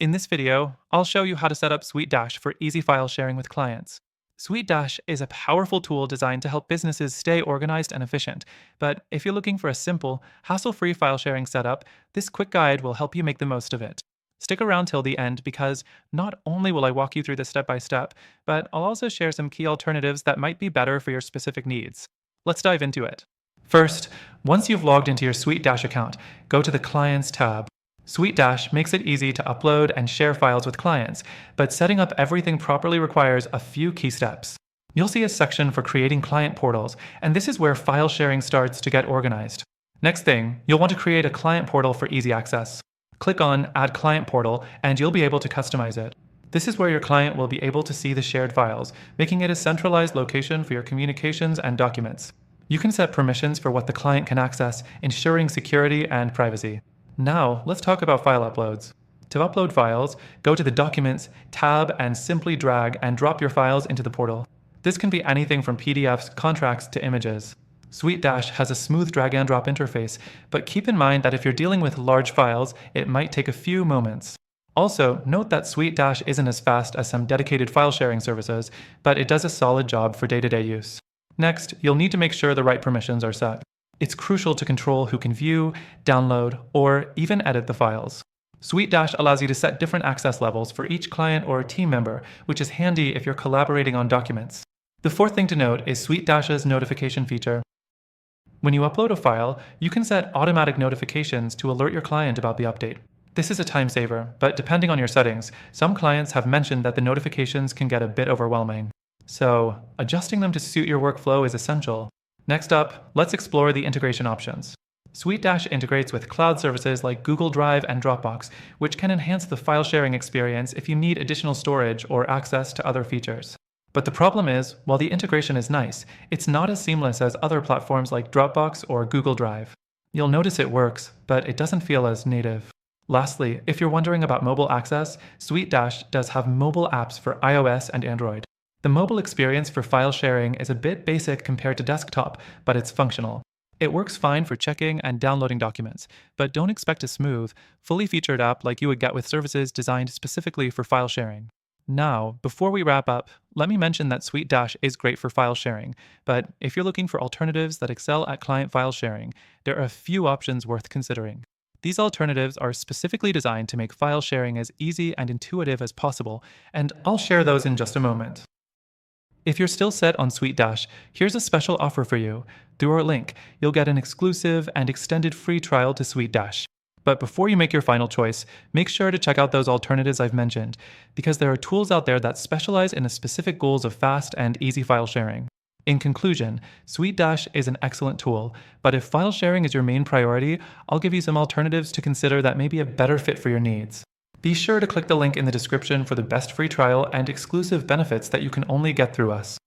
In this video, I'll show you how to set up SuiteDash for easy file sharing with clients. SuiteDash is a powerful tool designed to help businesses stay organized and efficient. But if you're looking for a simple, hassle-free file sharing setup, this quick guide will help you make the most of it. Stick around till the end because not only will I walk you through this step by step, but I'll also share some key alternatives that might be better for your specific needs. Let's dive into it. First, once you've logged into your SuiteDash account, go to the Clients tab. SuiteDash makes it easy to upload and share files with clients, but setting up everything properly requires a few key steps. You'll see a section for creating client portals, and this is where file sharing starts to get organized. Next thing, you'll want to create a client portal for easy access. Click on Add Client Portal, and you'll be able to customize it. This is where your client will be able to see the shared files, making it a centralized location for your communications and documents. You can set permissions for what the client can access, ensuring security and privacy. Now, let's talk about file uploads. To upload files, go to the Documents tab and simply drag and drop your files into the portal. This can be anything from PDFs, contracts, to images. SuiteDash has a smooth drag and drop interface, but keep in mind that if you're dealing with large files, it might take a few moments. Also, note that SuiteDash isn't as fast as some dedicated file sharing services, but it does a solid job for day-to-day use. Next, you'll need to make sure the right permissions are set. It's crucial to control who can view, download, or even edit the files. SuiteDash allows you to set different access levels for each client or team member, which is handy if you're collaborating on documents. The fourth thing to note is SuiteDash's notification feature. When you upload a file, you can set automatic notifications to alert your client about the update. This is a time saver, but depending on your settings, some clients have mentioned that the notifications can get a bit overwhelming. So, adjusting them to suit your workflow is essential. Next up, let's explore the integration options. SuiteDash integrates with cloud services like Google Drive and Dropbox, which can enhance the file sharing experience if you need additional storage or access to other features. But the problem is, while the integration is nice, it's not as seamless as other platforms like Dropbox or Google Drive. You'll notice it works, but it doesn't feel as native. Lastly, if you're wondering about mobile access, SuiteDash does have mobile apps for iOS and Android. The mobile experience for file sharing is a bit basic compared to desktop, but it's functional. It works fine for checking and downloading documents, but don't expect a smooth, fully featured app like you would get with services designed specifically for file sharing. Now, before we wrap up, let me mention that SuiteDash is great for file sharing, but if you're looking for alternatives that excel at client file sharing, there are a few options worth considering. These alternatives are specifically designed to make file sharing as easy and intuitive as possible, and I'll share those in just a moment. If you're still set on SuiteDash, here's a special offer for you. Through our link, you'll get an exclusive and extended free trial to SuiteDash. But before you make your final choice, make sure to check out those alternatives I've mentioned, because there are tools out there that specialize in the specific goals of fast and easy file sharing. In conclusion, SuiteDash is an excellent tool, but if file sharing is your main priority, I'll give you some alternatives to consider that may be a better fit for your needs. Be sure to click the link in the description for the best free trial and exclusive benefits that you can only get through us.